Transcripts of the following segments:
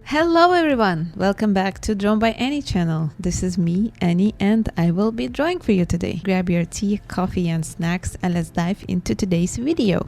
Hello everyone! Welcome back to Drawn by Annie channel. This is me, Annie, and I will be drawing for you today. Grab your tea, coffee and snacks and let's dive into today's video.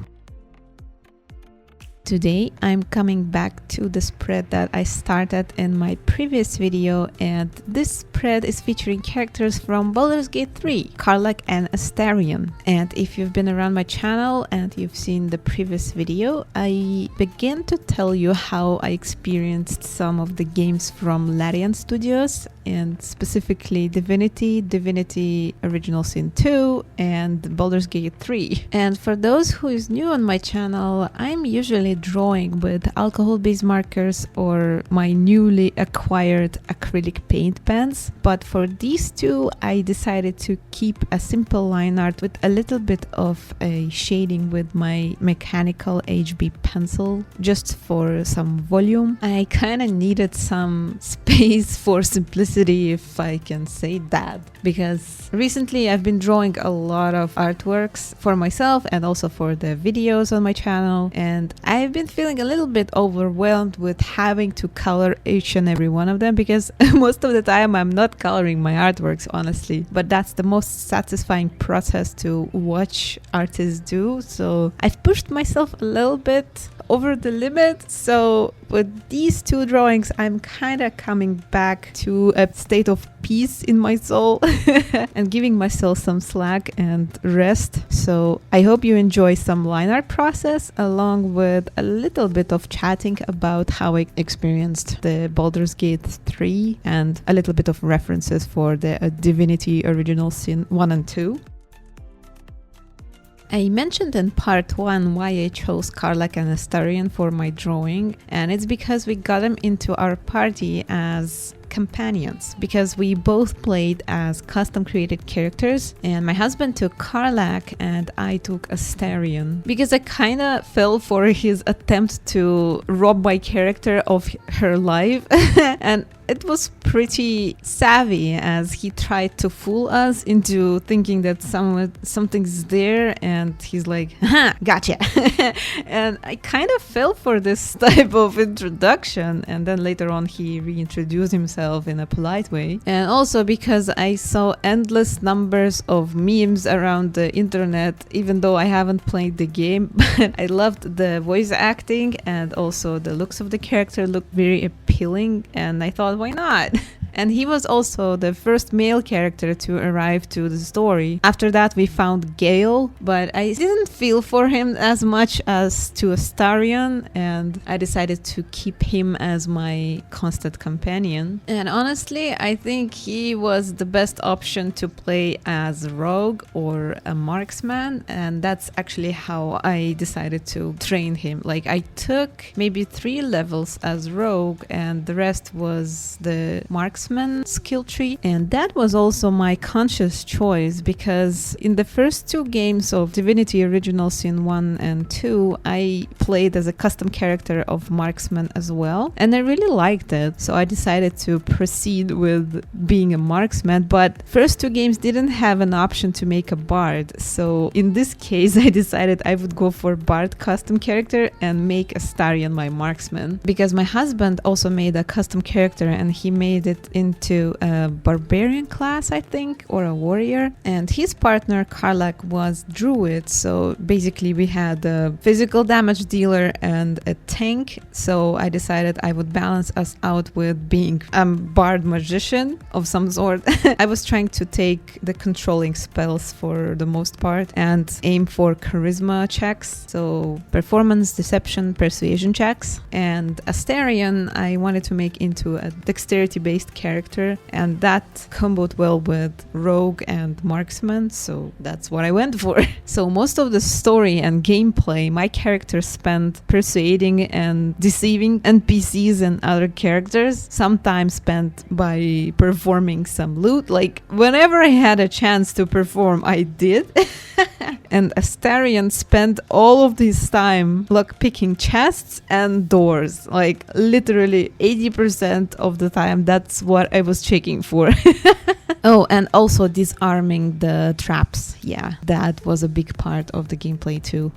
Today I'm coming back to the spread that I started in my previous video, and this spread is featuring characters from Baldur's Gate 3, Karlach and Astarion. And if you've been around my channel and you've seen the previous video, I began to tell you how I experienced some of the games from Larian Studios, and specifically Divinity Original Sin 2 and Baldur's Gate 3. And for those who is new on my channel, I'm usually drawing with alcohol-based markers or my newly acquired acrylic paint pens, but for these two I decided to keep a simple line art with a little bit of a shading with my mechanical HB pencil just for some volume. I kind of needed some space for simplicity, if I can say that, because recently I've been drawing a lot of artworks for myself and also for the videos on my channel, and I've been feeling a little bit overwhelmed with having to color each and every one of them, because most of the time I'm not coloring my artworks, honestly, but that's the most satisfying process to watch artists do. So I've pushed myself a little bit over the limit. So with these two drawings I'm kind of coming back to a state of peace in my soul and giving myself some slack and rest. So I hope you enjoy some line art process along with a little bit of chatting about how I experienced the Baldur's Gate 3 and a little bit of references for the Divinity Original Sin 1 and 2. I mentioned in part 1 why I chose Karlach and Astarion for my drawing, and it's because we got them into our party as companions, because we both played as custom created characters, and my husband took Karlach and I took Astarion because I kind of fell for his attempt to rob my character of her life and it was pretty savvy as he tried to fool us into thinking that something's there, and he's like, haha, gotcha. And I kind of fell for this type of introduction, and then later on he reintroduced himself in a polite way. And also because I saw endless numbers of memes around the internet, even though I haven't played the game, but I loved the voice acting and also the looks of the character looked very appealing, and I thought, why not? And he was also the first male character to arrive to the story. After that we found Gale, but I didn't feel for him as much as to Astarion, and I decided to keep him as my constant companion. And honestly, I think he was the best option to play as rogue or a marksman, and that's actually how I decided to train him. Like, I took maybe 3 levels as rogue and the rest was the marksman skill tree, and that was also my conscious choice because in the first 2 games of Divinity Original Sin 1 and 2 I played as a custom character of marksman as well, and I really liked it, so I decided to proceed with being a marksman. But first 2 games didn't have an option to make a bard, so in this case I decided I would go for bard custom character and make Astarion my marksman, because my husband also made a custom character and he made it into a barbarian class, I think, or a warrior, and his partner Karlach was druid, so basically we had a physical damage dealer and a tank. So I decided I would balance us out with being a bard magician of some sort. I was trying to take the controlling spells for the most part and aim for charisma checks, so performance, deception, persuasion checks. And Astarion I wanted to make into a dexterity based character, and that comboed well with rogue and marksman, so that's what I went for. So most of the story and gameplay my character spent persuading and deceiving NPCs and other characters, sometimes spent by performing some loot. Like, whenever I had a chance to perform I did. And Astarion spent all of this time lock-picking chests and doors. Like literally 80% of the time, that's what I was checking for. Oh, and also disarming the traps. Yeah, that was a big part of the gameplay too.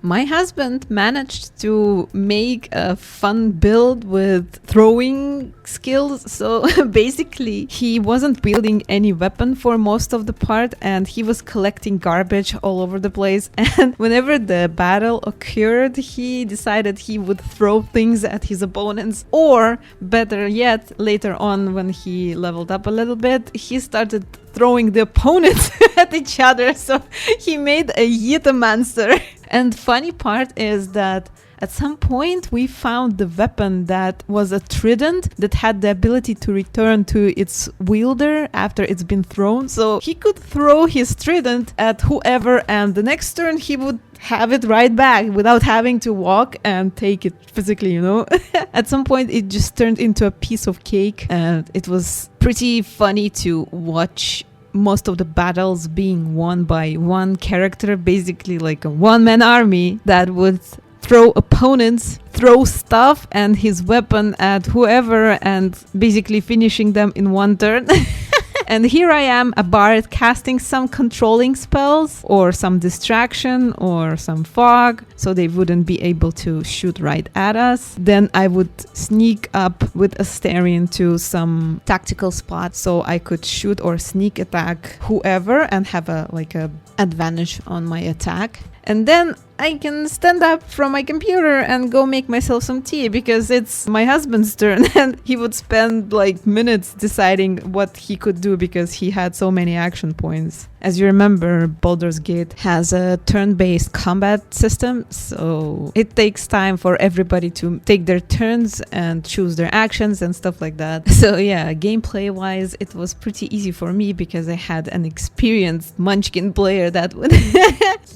My husband managed to make a fun build with throwing skills. So basically, he wasn't wielding any weapon for most of the part, and he was collecting garbage all over the place. And whenever the battle occurred, he decided he would throw things at his opponents, or better yet, later on when he leveled up a little bit, he started throwing the opponents at each other. So he made a Yitamancer. And funny part is that at some point we found the weapon that was a trident that had the ability to return to its wielder after it's been thrown. So he could throw his trident at whoever, and the next turn he would have it right back without having to walk and take it physically, you know. At some point it just turned into a piece of cake, and it was pretty funny to watch most of the battles being won by one character, basically like a one-man army that would throw opponents, throw stuff and his weapon at whoever, and basically finishing them in one turn. And here I am, a bard, casting some controlling spells or some distraction or some fog, so they wouldn't be able to shoot right at us. Then I would sneak up with Astarion to some tactical spot so I could shoot or sneak attack whoever and have a advantage on my attack. And then I can stand up from my computer and go make myself some tea, because it's my husband's turn and he would spend like minutes deciding what he could do because he had so many action points. As you remember, Baldur's Gate has a turn-based combat system, so it takes time for everybody to take their turns and choose their actions and stuff like that. So yeah, gameplay-wise, it was pretty easy for me because I had an experienced Munchkin player that would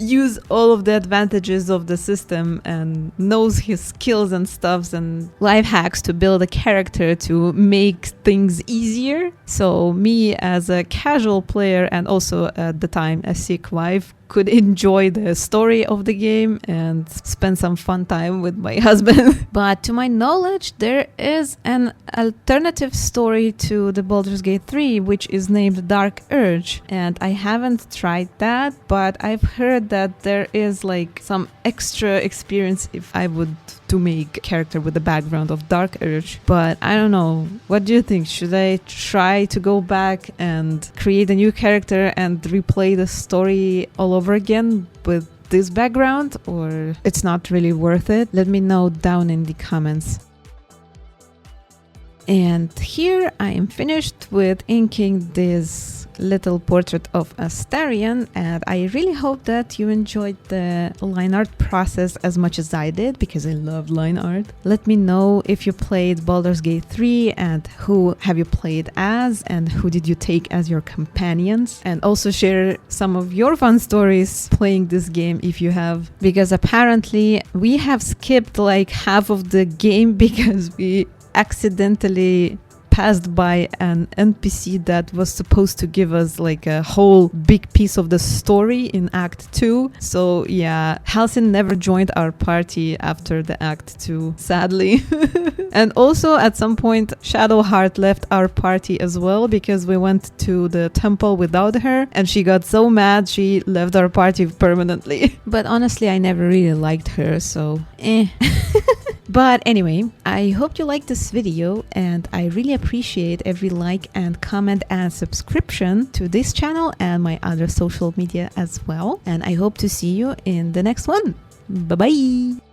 use all of the advantages of the system and knows his skills and stuffs and life hacks to build a character to make things easier. So me as a casual player, and also at the time a sick wife, could enjoy the story of the game and spend some fun time with my husband. But to my knowledge, there is an alternative story to the Baldur's Gate 3, which is named Dark Urge. And I haven't tried that, but I've heard that there is like some extra experience if I would to make a character with the background of Dark Urge. But I don't know. What do you think? Should I try to go back and create a new character and replay the story all over again with this background, or it's not really worth it? Let me know down in the comments. And here I am finished with inking this little portrait of Astarion, and I really hope that you enjoyed the line art process as much as I did, because I love line art. Let me know if you played Baldur's Gate 3 and who have you played as, and who did you take as your companions, and also share some of your fun stories playing this game if you have, because apparently we have skipped like half of the game because we accidentally passed by an NPC that was supposed to give us like a whole big piece of the story in Act 2. So yeah, Halcyon never joined our party after the Act 2, sadly. And also at some point Shadowheart left our party as well, because we went to the temple without her and she got so mad she left our party permanently. But honestly, I never really liked her, so But anyway, I hope you liked this video, and I really appreciate every like and comment and subscription to this channel and my other social media as well. And I hope to see you in the next one. Bye bye!